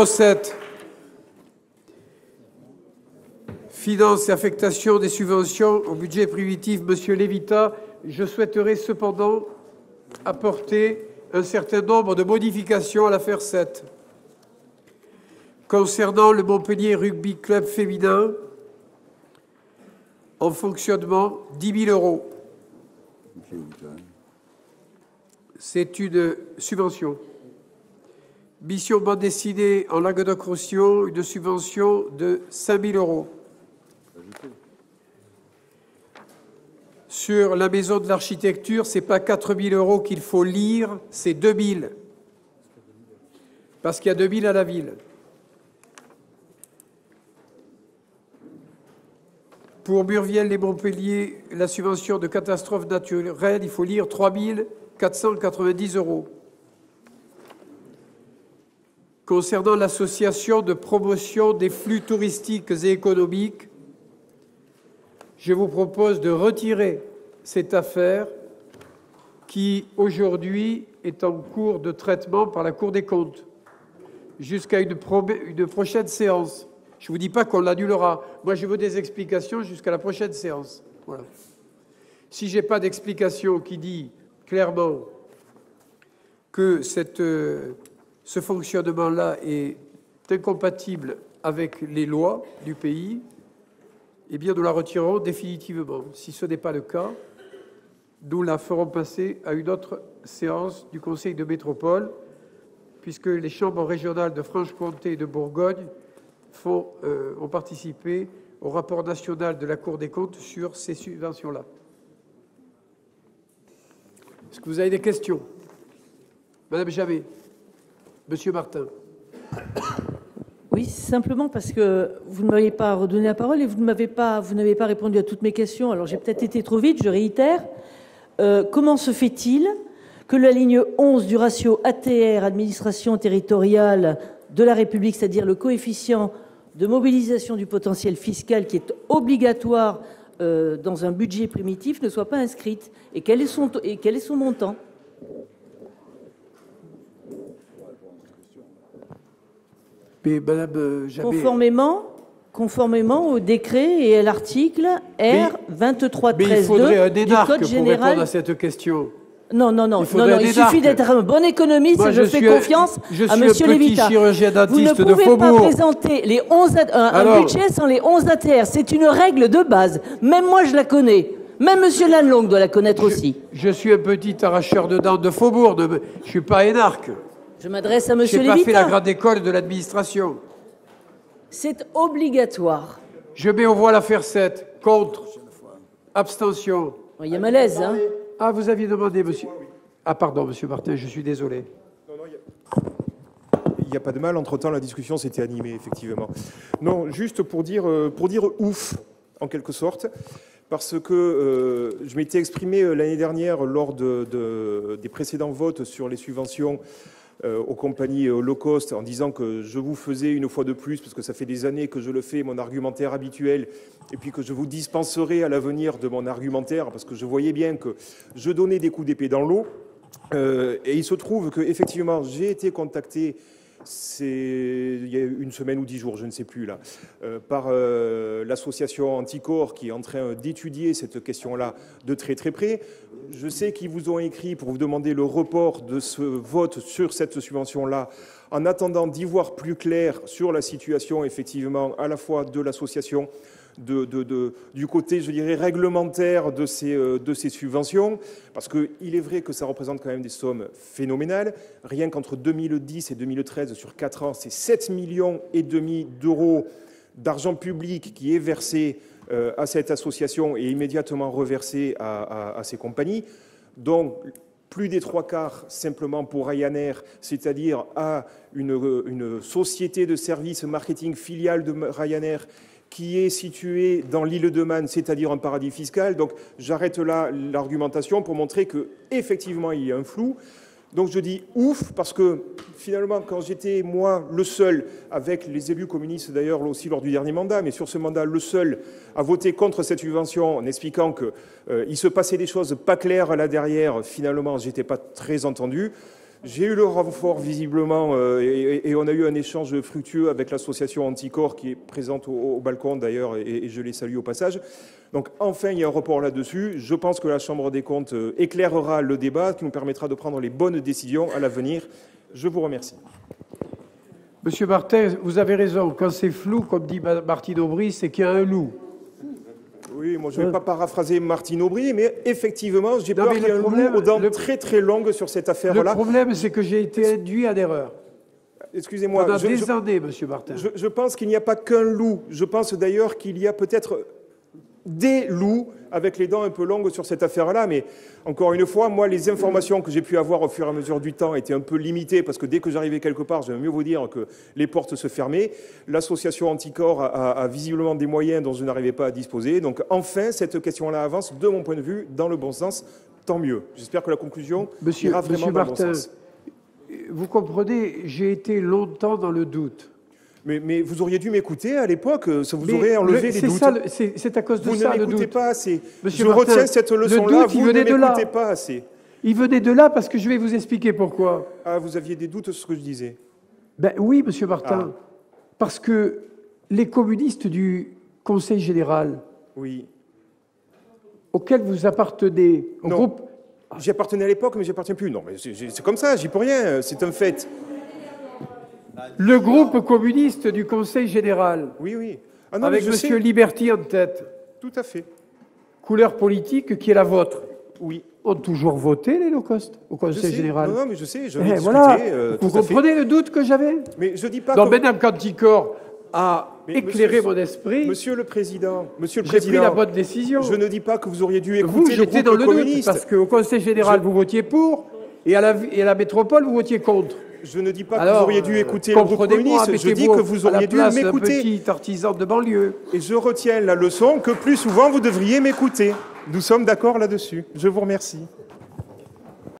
numéro 7. Finances et affectation des subventions au budget primitif. Monsieur Lévita, je souhaiterais cependant apporter un certain nombre de modifications à l'affaire 7. Concernant le Montpellier Rugby Club féminin, en fonctionnement, 10 000 €. C'est une subvention. Mission bande dessinée en Languedoc-Roussillon, une subvention de 5 000 €. Sur la maison de l'architecture, ce n'est pas 4 000 € qu'il faut lire, c'est 2 000. Parce qu'il y a 2 000 à la ville. Pour Murviel et Montpellier, la subvention de catastrophe naturelle, il faut lire 3 490 €. Concernant l'association de promotion des flux touristiques et économiques, je vous propose de retirer cette affaire qui, aujourd'hui, est en cours de traitement par la Cour des comptes jusqu'à une prochaine séance. Je ne vous dis pas qu'on l'annulera. Moi, je veux des explications jusqu'à la prochaine séance. Voilà. Si je n'ai pas d'explication qui dit clairement que ce fonctionnement-là est incompatible avec les lois du pays, eh bien, nous la retirerons définitivement. Si ce n'est pas le cas, nous la ferons passer à une autre séance du Conseil de métropole, puisque les chambres régionales de Franche-Comté et de Bourgogne ont participé au rapport national de la Cour des comptes sur ces subventions-là. Est-ce que vous avez des questions? Madame Jamet. Monsieur Martin. Oui, simplement parce que vous ne m'avez pas redonné la parole et vous n'avez pas répondu à toutes mes questions. Alors j'ai peut-être été trop vite, je réitère. Comment se fait-il que la ligne 11 du ratio ATR, administration territoriale de la République, c'est-à-dire le coefficient de mobilisation du potentiel fiscal qui est obligatoire dans un budget primitif, ne soit pas inscrite? Et quel est son montant? Mais Madame Jamet, conformément au décret et à l'article R. 2313-2 du Code général. Pour répondre à cette question. Non, il suffit d'être un bon économiste. Moi, je fais confiance à Monsieur Lévita. Vous ne pouvez pas présenter les 11 un budget sans les 11 ATR. C'est une règle de base. Même moi, je la connais. Même Monsieur Lanlong doit la connaître aussi. Je suis un petit arracheur de dents de Faubourg. Je ne suis pas énarque. Je m'adresse à Monsieur Lévita. Je n'ai pas fait la grande école de l'administration. C'est obligatoire. Je mets aux voix l'affaire 7. Contre. Abstention. Il y a malaise, hein. Ah, vous aviez demandé, monsieur. Ah, pardon, monsieur Martin, je suis désolé. Non, il n'y a pas de mal. Entre-temps, la discussion s'était animée, effectivement. Non, juste pour dire ouf, en quelque sorte, parce que je m'étais exprimé l'année dernière lors des précédents votes sur les subventions aux compagnies low cost en disant que je vous faisais une fois de plus, parce que ça fait des années que je le fais, mon argumentaire habituel, et puis que je vous dispenserai à l'avenir de mon argumentaire, parce que je voyais bien que je donnais des coups d'épée dans l'eau. Et il se trouve qu'effectivement, j'ai été contacté il y a une semaine ou 10 jours, je ne sais plus là, par l'association Anticorps qui est en train d'étudier cette question-là de très très près. Je sais qu'ils vous ont écrit pour vous demander le report de ce vote sur cette subvention-là, en attendant d'y voir plus clair sur la situation, effectivement, à la fois de l'association, du côté, je dirais, réglementaire de ces subventions, parce qu'il est vrai que ça représente quand même des sommes phénoménales. Rien qu'entre 2010 et 2013, sur 4 ans, c'est 7,5 millions d'euros d'argent public qui est versé à cette association et immédiatement reversé à ces compagnies. Donc, plus des 3/4 simplement pour Ryanair, c'est-à-dire à une société de services marketing filiale de Ryanair qui est située dans l'île de Man, c'est-à-dire un paradis fiscal. Donc j'arrête là l'argumentation pour montrer qu'effectivement il y a un flou. Donc je dis ouf, parce que finalement, quand j'étais, moi, le seul, avec les élus communistes d'ailleurs aussi lors du dernier mandat, mais sur ce mandat, le seul à voter contre cette subvention en expliquant qu'il se passait des choses pas claires là derrière, finalement, je n'étais pas très entendu. J'ai eu le renfort visiblement et on a eu un échange fructueux avec l'association Anticorps qui est présente au balcon d'ailleurs et je les salue au passage. Donc enfin il y a un report là-dessus. Je pense que la Chambre des comptes éclairera le débat qui nous permettra de prendre les bonnes décisions à l'avenir. Je vous remercie. Monsieur Martin, vous avez raison. Quand c'est flou, comme dit Martine Aubry, c'est qu'il y a un loup. Oui, moi je ne vais pas paraphraser Martine Aubry, mais effectivement, j'ai peur qu'il y ait un loup aux dents très très longues sur cette affaire-là. Le problème, c'est que j'ai été induit à l'erreur. Excusez-moi. Pendant des années, monsieur Martin. Je pense qu'il n'y a pas qu'un loup. Je pense d'ailleurs qu'il y a peut-être des loups avec les dents un peu longues sur cette affaire-là. Mais encore une fois, moi, les informations que j'ai pu avoir au fur et à mesure du temps étaient un peu limitées parce que dès que j'arrivais quelque part, j'aime mieux vous dire que les portes se fermaient. L'association Anticorps a visiblement des moyens dont je n'arrivais pas à disposer. Donc enfin, cette question-là avance, de mon point de vue, dans le bon sens. Tant mieux. J'espère que la conclusion ira vraiment dans le bon sens. Vous comprenez, j'ai été longtemps dans le doute. Mais vous auriez dû m'écouter à l'époque, ça vous aurait enlevé les doutes. C'est à cause de vous ça, ne le doute. m'écoutez pas assez. Monsieur je Martin, retiens cette leçon-là, vous ne m'écoutez pas assez. Il venait de là parce que je vais vous expliquer pourquoi. Ah, vous aviez des doutes sur ce que je disais? Ben oui, monsieur Martin. Parce que les communistes du Conseil général, oui, auquel vous appartenez, au groupe... J'y appartenais à l'époque, mais j'y appartiens plus. Non, mais c'est comme ça, j'y peux rien, c'est un fait. Le groupe communiste du Conseil général, oui, oui. Ah non, avec M. Liberty en tête, tout à fait, couleur politique qui est la vôtre, oui, ont toujours voté les low-cost au Conseil général. Non, mais je sais, je vais discuter. Voilà. Vous comprenez le doute que j'avais? Mais je dis pas. Donc, Mme Canticor a éclairé mon esprit. Monsieur le Président, j'ai pris la bonne décision. Je ne dis pas que vous auriez dû écouter vous, j'étais dans le communiste. doute, parce qu'au Conseil général, vous votiez pour, et à la métropole, vous votiez contre. Je ne dis pas que vous auriez dû écouter le groupe communiste, je dis que vous auriez dû m'écouter. Un petit artisan de banlieue. Et je retiens la leçon que plus souvent, vous devriez m'écouter. Nous sommes d'accord là-dessus. Je vous remercie.